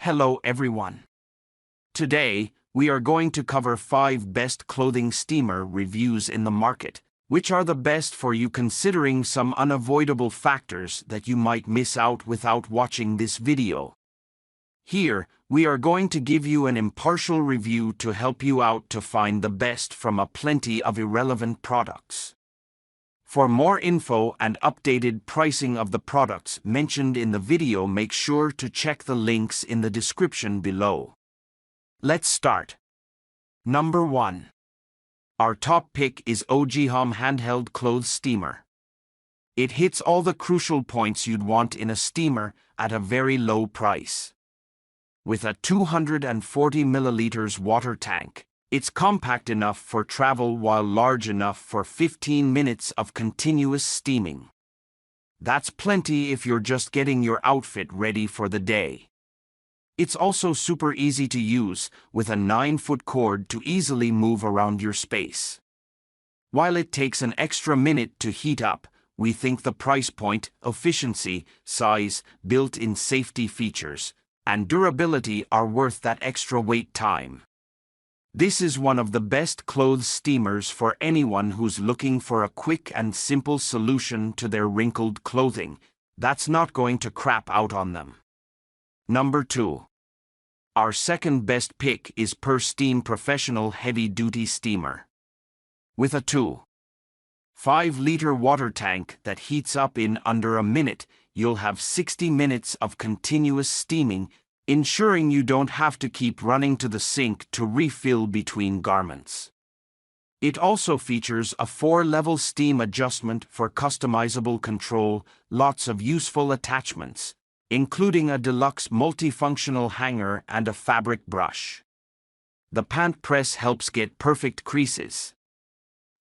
Hello everyone. Today, we are going to cover 5 best clothing steamer reviews in the market, which are the best for you considering some unavoidable factors that you might miss out without watching this video. Here, we are going to give you an impartial review to help you out to find the best from a plenty of irrelevant products. For more info and updated pricing of the products mentioned in the video, make sure to check the links in the description below. Let's start. Number 1. Our top pick is OGHom Handheld Clothes Steamer. It hits all the crucial points you'd want in a steamer at a very low price. With a 240 milliliters water tank, it's compact enough for travel while large enough for 15 minutes of continuous steaming. That's plenty if you're just getting your outfit ready for the day. It's also super easy to use, with a 9-foot cord to easily move around your space. While it takes an extra minute to heat up, we think the price point, efficiency, size, built-in safety features, and durability are worth that extra wait time. This is one of the best clothes steamers for anyone who's looking for a quick and simple solution to their wrinkled clothing that's not going to crap out on them. Number 2. Our second best pick is PurSteam Professional Heavy Duty Steamer. With a 2.5-liter water tank that heats up in under a minute, you'll have 60 minutes of continuous steaming, ensuring you don't have to keep running to the sink to refill between garments. It also features a 4-level steam adjustment for customizable control, lots of useful attachments, including a deluxe multifunctional hanger and a fabric brush. The pant press helps get perfect creases.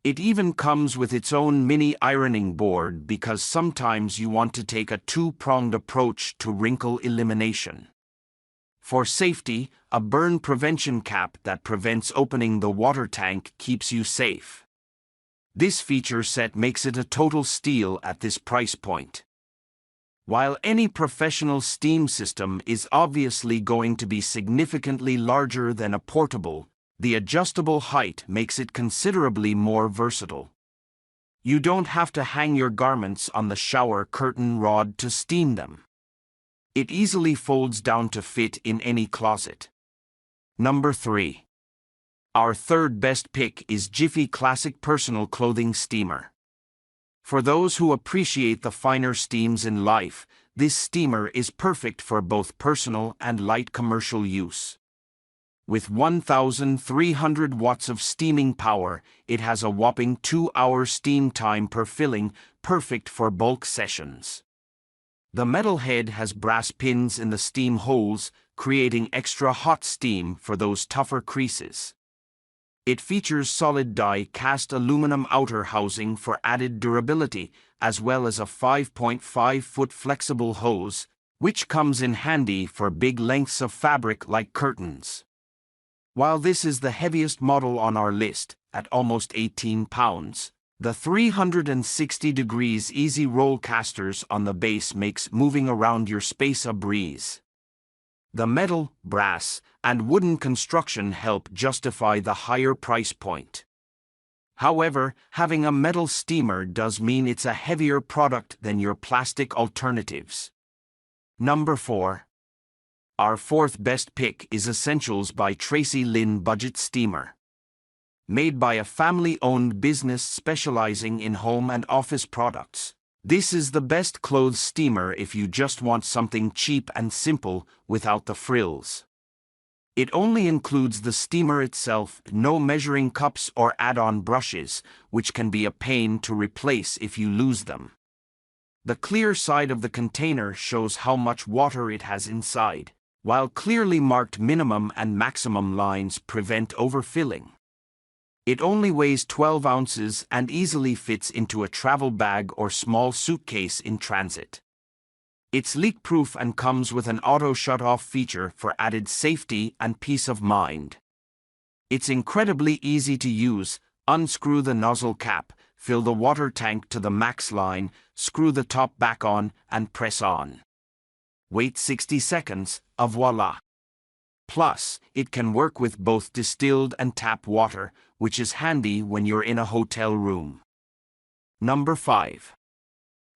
It even comes with its own mini ironing board because sometimes you want to take a 2-pronged approach to wrinkle elimination. For safety, a burn prevention cap that prevents opening the water tank keeps you safe. This feature set makes it a total steal at this price point. While any professional steam system is obviously going to be significantly larger than a portable, the adjustable height makes it considerably more versatile. You don't have to hang your garments on the shower curtain rod to steam them. It easily folds down to fit in any closet. Number 3. Our third best pick is Jiffy Classic Personal Clothing Steamer. For those who appreciate the finer steams in life, this steamer is perfect for both personal and light commercial use. With 1,300 watts of steaming power, it has a whopping 2-hour steam time per filling, perfect for bulk sessions. The metal head has brass pins in the steam holes, creating extra hot steam for those tougher creases. It features solid die-cast aluminum outer housing for added durability, as well as a 5.5-foot flexible hose, which comes in handy for big lengths of fabric like curtains. While this is the heaviest model on our list, at almost 18 pounds, the 360 degrees easy roll casters on the base makes moving around your space a breeze. The metal, brass, and wooden construction help justify the higher price point. However, having a metal steamer does mean it's a heavier product than your plastic alternatives. Number 4. Our fourth best pick is Essentials by Tracy Lynn Budget Steamer. Made by a family-owned business specializing in home and office products, this is the best clothes steamer if you just want something cheap and simple without the frills. It only includes the steamer itself, no measuring cups or add-on brushes, which can be a pain to replace if you lose them. The clear side of the container shows how much water it has inside, while clearly marked minimum and maximum lines prevent overfilling. It only weighs 12 ounces and easily fits into a travel bag or small suitcase in transit. It's leak-proof and comes with an auto shut-off feature for added safety and peace of mind. It's incredibly easy to use. Unscrew the nozzle cap, fill the water tank to the max line, screw the top back on, and press on. Wait 60 seconds, voila! Plus, it can work with both distilled and tap water, which is handy when you're in a hotel room. Number 5.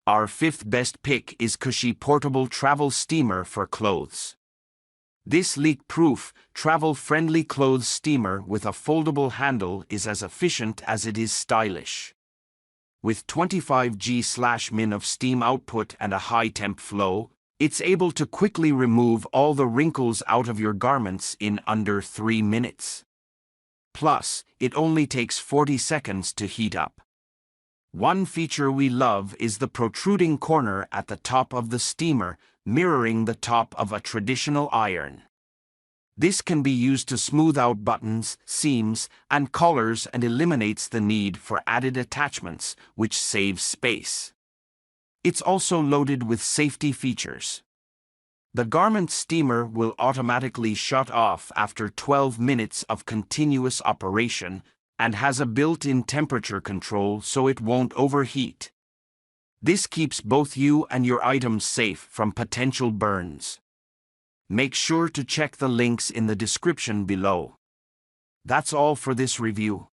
Our fifth best pick is Kexi Portable Travel Steamer for Clothes. This leak-proof, travel-friendly clothes steamer with a foldable handle is as efficient as it is stylish. With 25 G/min of steam output and a high temp flow, it's able to quickly remove all the wrinkles out of your garments in under 3 minutes. Plus, it only takes 40 seconds to heat up. One feature we love is the protruding corner at the top of the steamer, mirroring the top of a traditional iron. This can be used to smooth out buttons, seams, and collars and eliminates the need for added attachments, which saves space. It's also loaded with safety features. The garment steamer will automatically shut off after 12 minutes of continuous operation and has a built-in temperature control so it won't overheat. This keeps both you and your items safe from potential burns. Make sure to check the links in the description below. That's all for this review.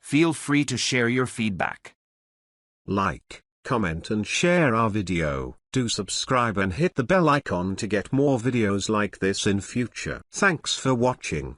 Feel free to share your feedback. Like, comment and share our video. Do subscribe and hit the bell icon to get more videos like this in future. Thanks for watching.